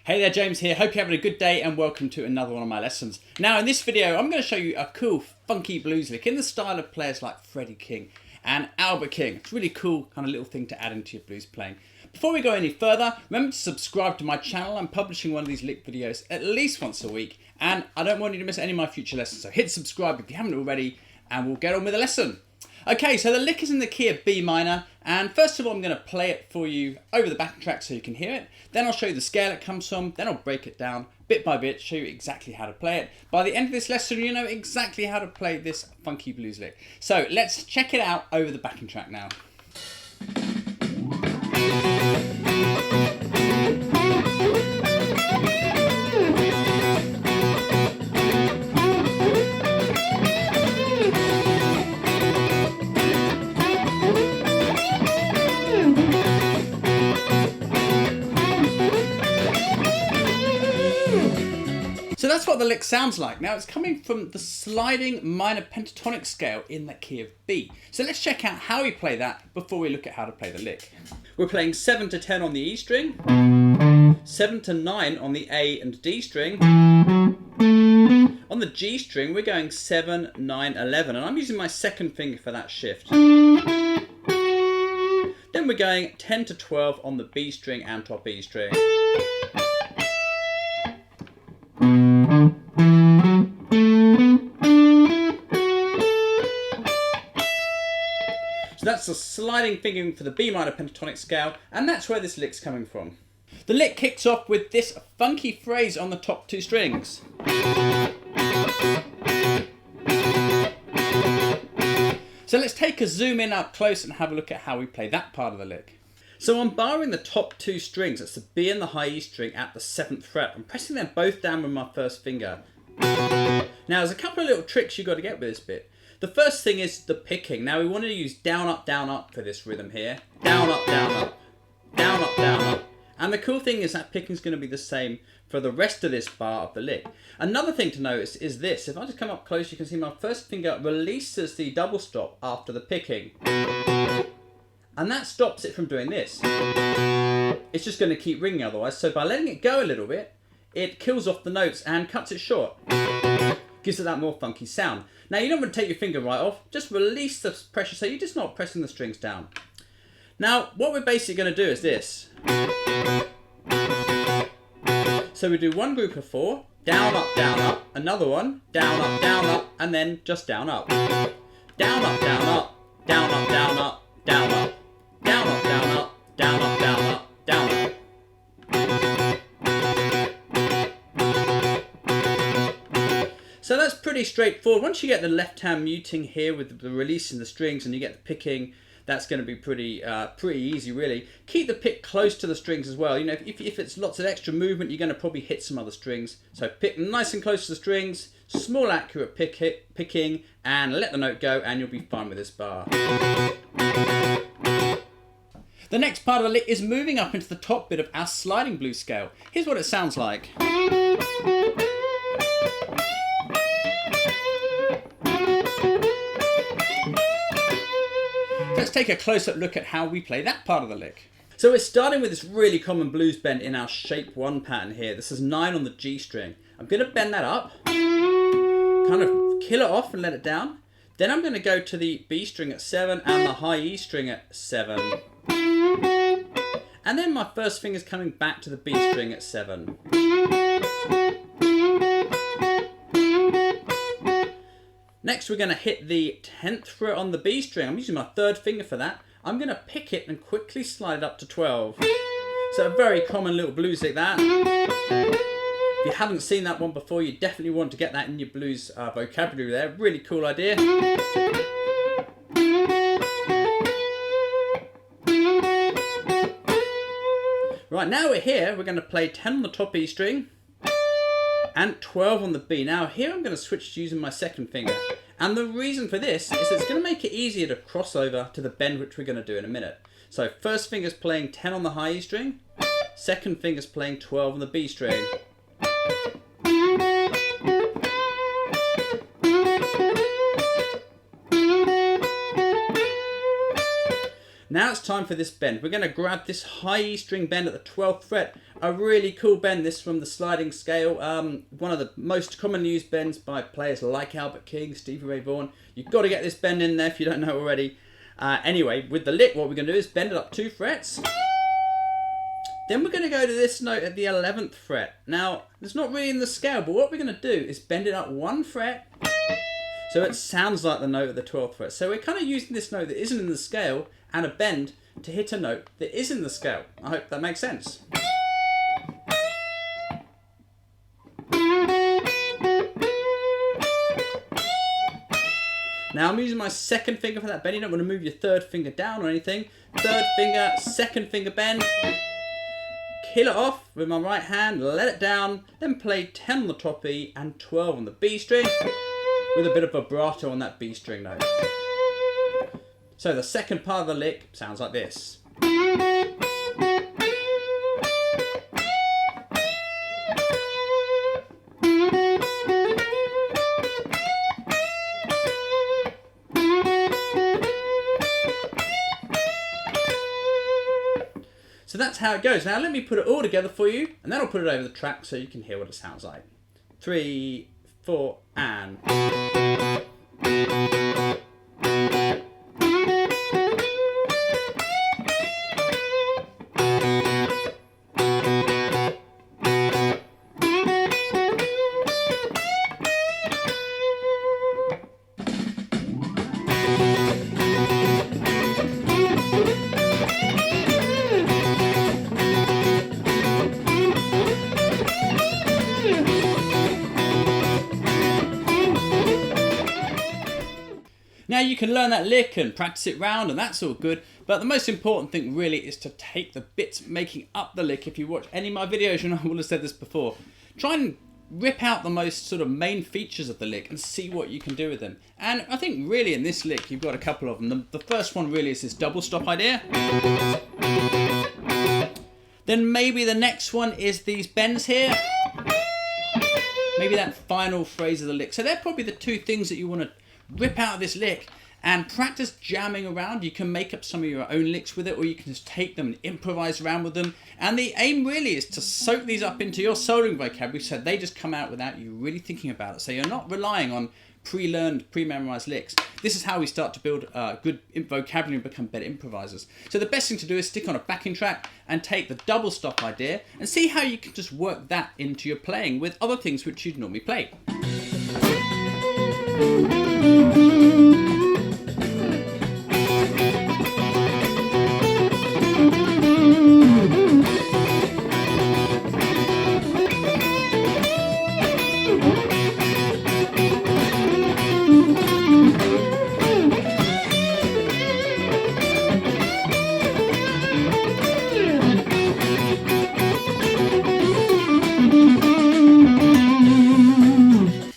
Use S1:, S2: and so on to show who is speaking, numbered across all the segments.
S1: Hey there, James here. Hope you're having a good day and welcome to another one of my lessons. Now in this video I'm going to show you a cool funky blues lick in the style of players like Freddie King and Albert King. It's a really cool kind of little thing to add into your blues playing. Before we go any further, remember to subscribe to my channel. I'm publishing one of these lick videos at least once a week and I don't want you to miss any of my future lessons. So hit subscribe if you haven't already and we'll get on with the lesson. Okay, so the lick is in the key of B minor, and first of all I'm going to play it for you over the backing track so you can hear it. Then I'll show you the scale it comes from, then I'll break it down bit by bit, show you exactly how to play it. By the end of this lesson you know exactly how to play this funky blues lick. So let's check it out over the backing track now. So that's what the lick sounds like. Now it's coming from the sliding minor pentatonic scale in the key of B. So let's check out how we play that before we look at how to play the lick. We're playing 7 to 10 on the E string, 7 to 9 on the A and D string. On the G string we're going 7, 9, 11 and I'm using my second finger for that shift. Then we're going 10 to 12 on the B string and top E string. So that's the sliding fingering for the B minor pentatonic scale, and that's where this lick's coming from. The lick kicks off with this funky phrase on the top two strings. So let's take a zoom in up close and have a look at how we play that part of the lick. So I'm barring the top two strings, that's the B and the high E string at the 7th fret. I'm pressing them both down with my first finger. Now there's a couple of little tricks you've got to get with this bit. The first thing is the picking. Now we want to use down, up for this rhythm here. Down, up, down, up. Down, up, down, up. And the cool thing is that picking is going to be the same for the rest of this bar of the lick. Another thing to notice is this. If I just come up close, you can see my first finger releases the double stop after the picking. And that stops it from doing this. It's just going to keep ringing otherwise. So by letting it go a little bit, it kills off the notes and cuts it short. Gives it that more funky sound. Now you don't want to take your finger right off, just release the pressure so you're just not pressing the strings down. Now what we're basically going to do is this. So we do one group of 4, down, up, another one, down, up, and then just down, up. Down, up, down, up, down, up, down, up, down, up, down, up, down, up, down, up, down, up, down, up. So that's pretty straightforward. Once you get the left hand muting here with the releasing the strings and you get the picking, that's going to be pretty easy really. Keep the pick close to the strings as well. You know, if it's lots of extra movement, you're going to probably hit some other strings. So pick nice and close to the strings, small accurate picking, and let the note go and you'll be fine with this bar. The next part of the lick is moving up into the top bit of our sliding blues scale. Here's what it sounds like. Let's take a close-up look at how we play that part of the lick. So we're starting with this really common blues bend in our shape 1 pattern here. This is 9 on the G string. I'm going to bend that up, kind of kill it off and let it down. Then I'm going to go to the B string at 7 and the high E string at 7. And then my first finger's coming back to the B string at 7. Next we're going to hit the 10th fret on the B string. I'm using my third finger for that. I'm going to pick it and quickly slide it up to 12. So a very common little blues like that. If you haven't seen that one before, you definitely want to get that in your blues vocabulary there. Really cool idea. Right, now we're here. We're going to play 10 on the top E string and 12 on the B. Now here I'm going to switch to using my second finger. And the reason for this is it's going to make it easier to cross over to the bend which we're going to do in a minute. So first finger's playing 10 on the high E string, second finger's playing 12 on the B string. Now now it's time for this bend. We're going to grab this high E string bend at the 12th fret. A really cool bend, this from the sliding scale. One of the most commonly used bends by players like Albert King, Stevie Ray Vaughan. You've got to get this bend in there if you don't know already. Anyway, with the lick, what we're going to do is bend it up 2 frets. Then we're going to go to this note at the 11th fret. Now, it's not really in the scale, but what we're going to do is bend it up 1 fret. So it sounds like the note at the 12th fret. So we're kind of using this note that isn't in the scale and a bend to hit a note that is in the scale. I hope that makes sense. Now I'm using my second finger for that bend. You don't want to move your third finger down or anything. Third finger, second finger bend. Kill it off with my right hand, let it down, then play 10 on the top E and 12 on the B string with a bit of vibrato on that B string note. So the second part of the lick sounds like this. So that's how it goes. Now let me put it all together for you, and then I'll put it over the track so you can hear what it sounds like. 3, 4, and... Now you can learn that lick and practice it round and that's all good, but the most important thing really is to take the bits making up the lick. If you watch any of my videos, you know I will have said this before. Try and rip out the most sort of main features of the lick and see what you can do with them. And I think really in this lick you've got a couple of them. The first one really is this double stop idea. Then maybe the next one is these bends here. Maybe that final phrase of the lick. So they're probably the two things that you want to rip out of this lick and practice jamming around. You can make up some of your own licks with it, or you can just take them and improvise around with them. And the aim really is to soak these up into your soloing vocabulary so they just come out without you really thinking about it. So you're not relying on pre-learned, pre-memorized licks. This is how we start to build good vocabulary and become better improvisers. So the best thing to do is stick on a backing track and take the double stop idea and see how you can just work that into your playing with other things which you'd normally play.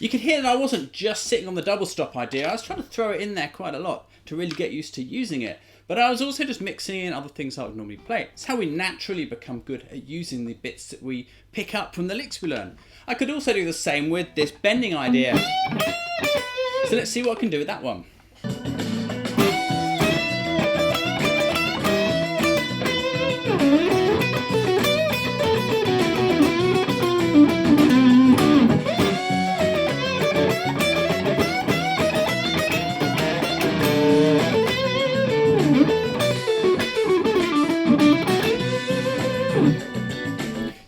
S1: You could hear that I wasn't just sitting on the double stop idea. I was trying to throw it in there quite a lot to really get used to using it. But I was also just mixing in other things I would normally play. It's how we naturally become good at using the bits that we pick up from the licks we learn. I could also do the same with this bending idea. So let's see what I can do with that one.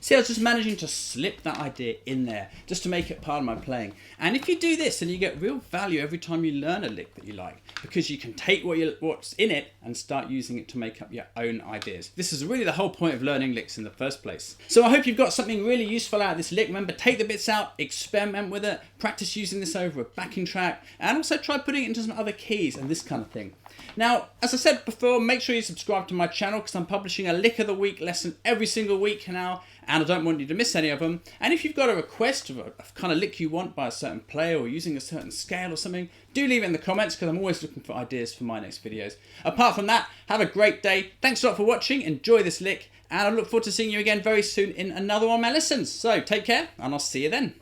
S1: See, I was just managing to slip that idea in there, just to make it part of my playing. And if you do this, then you get real value every time you learn a lick that you like, because you can take what's in it and start using it to make up your own ideas. This is really the whole point of learning licks in the first place. So I hope you've got something really useful out of this lick. Remember, take the bits out, experiment with it, practice using this over a backing track, and also try putting it into some other keys and this kind of thing. Now, as I said before, make sure you subscribe to my channel because I'm publishing a Lick of the Week lesson every single week now, and I don't want you to miss any of them. And if you've got a request of a kind of lick you want by a certain player or using a certain scale or something, do leave it in the comments because I'm always looking for ideas for my next videos. Apart from that, have a great day. Thanks a lot for watching. Enjoy this lick, and I look forward to seeing you again very soon in another one of my lessons. So take care, and I'll see you then.